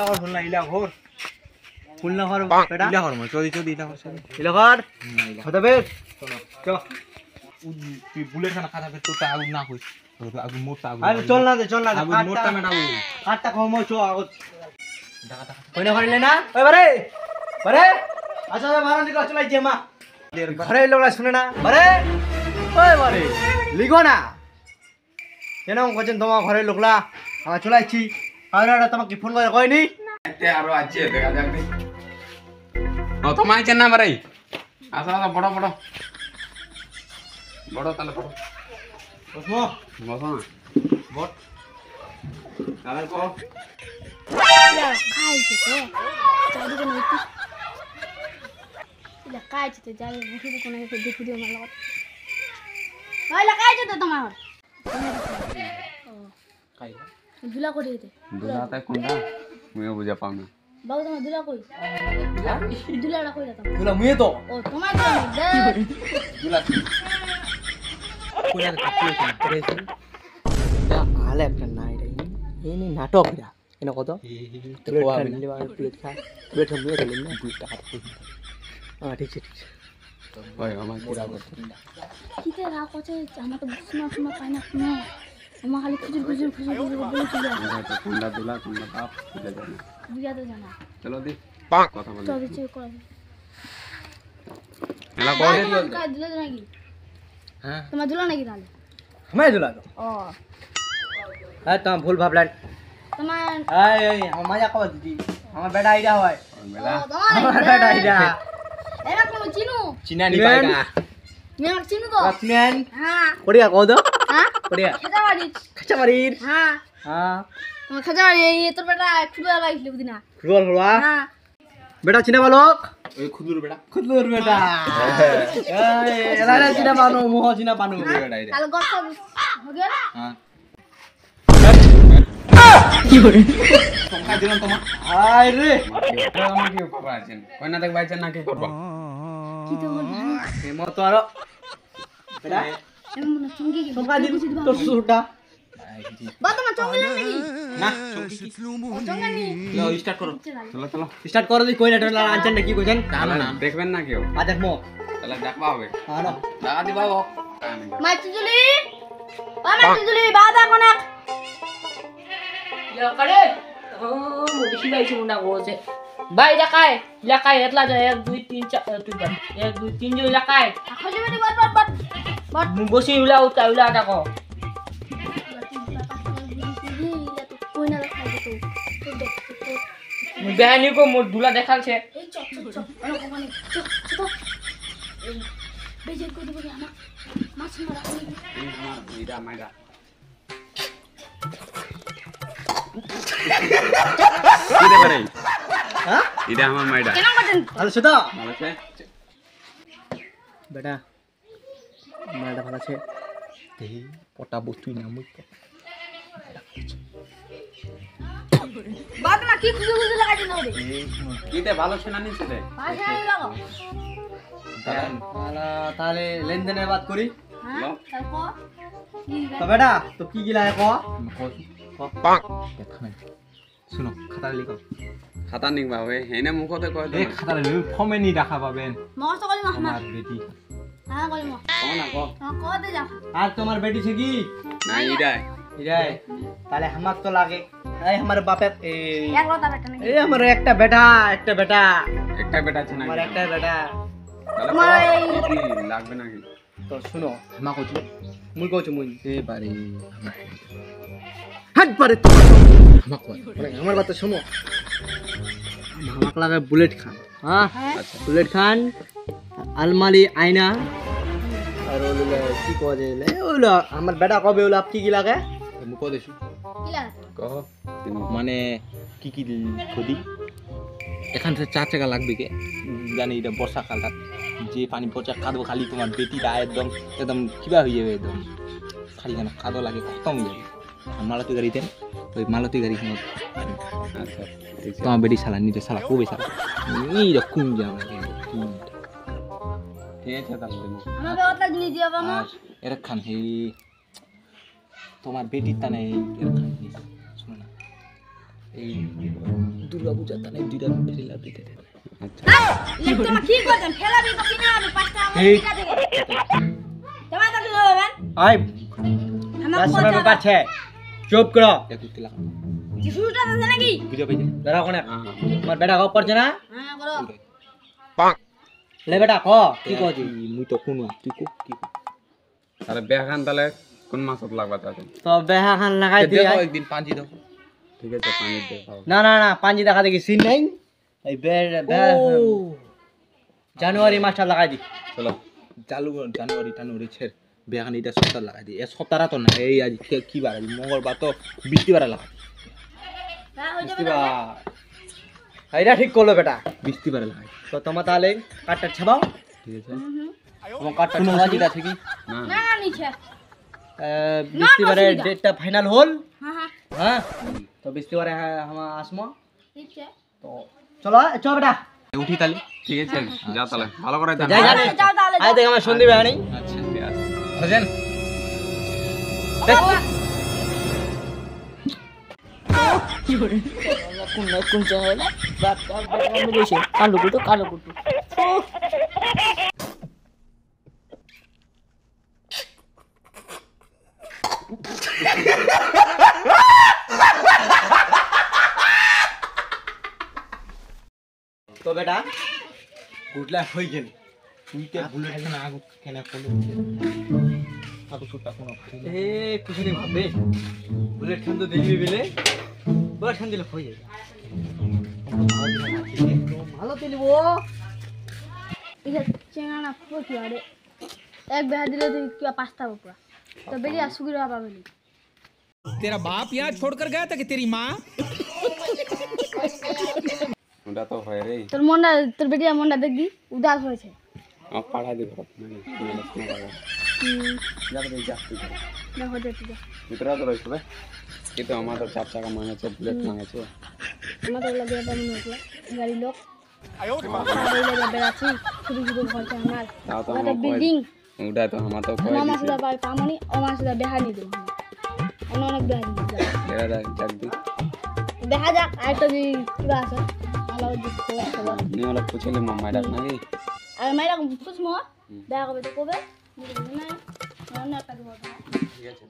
ঘর ফুল না ইলা ঘর ফুল না ঘর বেটা ইলা ঘর মা চদি ইলা ঘর ইলা ঘর হতে বে চ তুই বুলেট খানা খাতা তো তা আগুন না কইস আগুন মোটা আগুন আরে চল না দে আগুন মোটা মেটাবো কাটটা কম চো আগত কইনা ঘরিলে না ওই বারে বারে আচ্ছা মারা নিকো চলাই যে মা ঘরে লোকরা শুনে না বারে ওই বারে লিখো না কেন কইছেন তোমার ঘরে লোকলা আমার চলাইছি আর তোমাকে ফোন করে কইনি এতে আরো আছে দেখা যাক নি ও তো মাইছেন না মারাই আসা বড় বড় বড় তাহলে বড় বসমো বসো না বট আবার কো ইলা খাইছে তো চাইদি কোন হইতি ইলা খাইছে তো যাই বুঝি কোন হইতে দেখি দিও মার লগত ইলা খাইছে তো তোমার খাই দুলা করে দিতে দুলাতে কোনটা মুইও বুঝা পাও না বাবু তোমার দুলা কই দুলাটা কই দাও তুলা মুয়ে তো ও তোমার দুলা দুলা কোলা কাটতে করেছি এটা আলে একটা নাই রে এনি নাটক এটা এনে কত প্লেট খা প্লেট মুয়ে তো না 2 টাকা ঠিক আছে ওই আমার কিরা করতে কিতে রাও কছে আমার তো বুঝনা শুনা পাই না শুনো আমার খালি খুজুর বলে চলে আসে কোনটা দুলা কোনটা বাপ বুঝা যায় না বুঝা তো জানা চলো দি কথা বল চল চেক কর এলা কোন কাই দুলা নাকি হ্যাঁ তোমার দুলা নাকি তাহলে मैं दुला तो ও है तुम भूल भाबलान তোমার এই আমার মজা কর দিদি আমার বেটা আইডা হয় মেলা তোমার আমার বেটা আইডা এরা তুমি চিনো চিনা নি পাইগা তুমি আমাকে চিনো তো রত্নেন হ্যাঁ কোড়িয়া কও তো হ্যাঁ কোড়িয়া খেজাবাড়ি খাচা মারির হ্যাঁ हां তোমার খেজাবাড়ি এই তোর বেটা ফুটবল লাগাইছিল বুদিনা ফুটবল খেলবা হ্যাঁ বেটা চিনা বালক ওই খুদুর বেটা খুদুর বেটা এই এলা চিনা পানো মোহ চিনা পানো বেটা আইরা কাল গপ हो गया ना হ্যাঁ কি করে সংখ্যা দিলাম তোমার আই রে আমার কি করবা আছেন কই না দেখ বাইছেন না কি করবা কি তো বল এ মত আর বেটা এমন চুঙ্গি কি তোকা দিন তো সুটা বা তোমার চুঙ্গি নাকি না চুঙ্গি নি লো স্টার্ট করো চলো চলো স্টার্ট করো দি কইলা টলা আনছেন নাকি কইছেন জানো না দেখবেন না কেউ আ দেখমো তাহলে দেখবা হবে আনো দেখা দিবা হোক মাই চুজুলি ও মাই চুজুলি বাদা কোনা Ya kare, mau dikilai cuma nak gosek. Baik lakai etlah aja 1 2 3 4 tuh kan. 1 2 3 jo lakai. খালি বেটি বট Bosi ulah ada kok. কই না দেখাই তো Behani ko mau dula dekhal se. এই চক অনেক ওখানে চক বেজে কই দিব আমার মাছ মারা ini আমার এটা মাইরা কিরে করে হ্যাঁ এটা আমার মাইরা কেন করছেন ভালো সুদা ভালো আছে বেটা মাটা ভালো আছে দেই পটা বস্তুই না মুই বাদ না কি খুঁজে লাগাই দিন ওরে কিতে ভালো শোনা নিছে রে ভাষা লাগো তাহলে লেনদেনের বাদ করি হ্যাঁ তারপর কি তো বেটা তো কি গিলা ক পাক দেখা নাই শুনো খাতা লিখো খাতা নিবা ওই হেনে মুখতে কয় এই খাতা লিখো ফর্মে নি দেখা পাবেন মস্ত কলি মাখনা আমার বেটি হ্যাঁ কলি মা কও না কও কতে যা আর তোমার বেটি সে কি না ইডাই ইরাই তাহলে আমার তো লাগে এই আমার বাপে এক লতা বেটা নাকি এই আমার একটা বেটা একটা বেটা আছে না আমার একটা বেটা তাহলে আমার কি লাগবে নাকি তো শুনো আমা কইছো মুই কইছো মুই এবারে হাত পারে তোমার আমা কই আমার কথা শুনো আমাক লাগে বুলেট খান হ্যাঁ আচ্ছা বুলেট খান আলমারি আয়না আর ওগুলো কি কয় যে ওগুলো আমার বেটা কবে ওগুলো কি কি লাগে মুখ দেশু কি লাগা কহ মানে কি কি খুদি এখান থেকে 4 টাকা লাগবে কে জানি এটা বর্ষাকালটা যে পানি পচা কাদো খালি তোমার বেটিটা একদম কিবা হয়ে যাবে একদম খালি কেন কাদো লাগে খতম হয়ে যাবে মালতী গাড়িতে ওই মালতী গাড়ি আচ্ছা ঠিক আছে তোমার বেটি সালা নিতে সালা কবে সালা এই রকম যাবে ঠিক আছে তাহলে দেবো আমাকে ওটা জিনিস দিও বাবা আর এর খান হে তোমার বেটির টানে এর খান শোনো না এই দুর্গা পূজা তানে দুইটা ফেলা দিতে দে আচ্ছা তোমরা কি করছেন ফেলাবি তো কিনা হবে 5 টাকা এই। টাকা থেকে তোমরা তো কি করবেন আই আমার রাস্তার পয়সা ব্যাপার আছে চুপ করো একটু তেলা কিছুটা আছে নাকি বুঝা পাইছেন দাঁড়া কোনে হ্যাঁ তোমার বেটা কব পড়ছে না হ্যাঁ করো লে বেটা ক কি কইছি মুই তো কোন তুই কো কি কো তাহলে বেখান তাহলে কোন মাছত লাগবা তাতে তো বেহা খান লাগাই দিয়ে দেখো একদিন পাঁচি দেখো ঠিক আছে পানি দিয়ে খাও না না না পাঞ্জি দেখা দেখি সিন নাই এই জানুয়ারি মাসটা লাগাই দি চলো চালু জানুয়ারি টানুয়ারি ছেড় বেখান এটা সপ্তাহ লাগাই দি এ সপ্তাহটা তো না এই আজ কি বার আজ মঙ্গলবার তো বৃষ্টিবার লাগা না হই যাবে বুঝতিবা এইটা ঠিক করলো বেটা বৃষ্টিবার লাগাই তো তোমার তাহলে কাটটা ছাবাও ঠিক আছে তোমার কাটটা কোনো ছাবা অসুবিধা আছে কি না না না নিচে বৃষ্টিবারে ডেটটা ফাইনাল হল হ্যাঁ হ্যাঁ হ্যাঁ তো বৃষ্টিবারে আমরা আসমো নিচে তো চলো চ বেটা উঠি তাহলে ঠিক আছে যা তাহলে ভালো করে যাই জান যাই যাও তাহলে আজ দেখ আমার সন্দীপ ভাই নেই আচ্ছা বুঝেন কোন চ্যানেল বাপ বাপ মেরেছে কালো কুটু কালো কুটু তো বেটা গুডলা হই গেল তুইতে বুলেট না আগু কেন কোন আগু সুটা কোন এ কিছু নেই ভাববে বুলেট খান তো দেখবি বেলে বুলেট খান দিলে হয়ে যাবে ভালো তুলিব এটা চেঙ্গা না প্রতি আরে এক বেহা দিলে তুই কি 5 টাকা পুরা তো বেরিয়া সুগিরা পাবেলি तेरा बाप यहाँ छोड़कर गया था कि तेरी माँ ওটা তো হয় রে তোর মনটা তোর বেরিয়া মনটা দেখবি উদাস হয়েছে আমার পাড়া দিব না হতে তুই ভিতরে তো রয়েছে রে কিন্তু আমাদের 4 টাকা মাঙেছে বুলেট মাঙেছে আমাদের লাগে এটা মনে হচ্ছে গাড়ি লোক গাড়ি বেড়াচ্ছি শুধু শুধু ঘরটা আমার তাও তো আমাদের আমার বিল্ডিং ওটা তো আমার তো কয় আমার দিছে সাথে পাই পামনি আমার সাথে দেখা নি দেবো অনেক দেখা নি এরা যাক দি দেখা যাক আরেকটা যদি কিবা আছে ভালো দিক খবর নিয়ে ওলা পুছলে মামা ডাক নাকি আর মাইরা পুছমো দেখা করবে তো কবে না না একটা দিব ঠিক আছে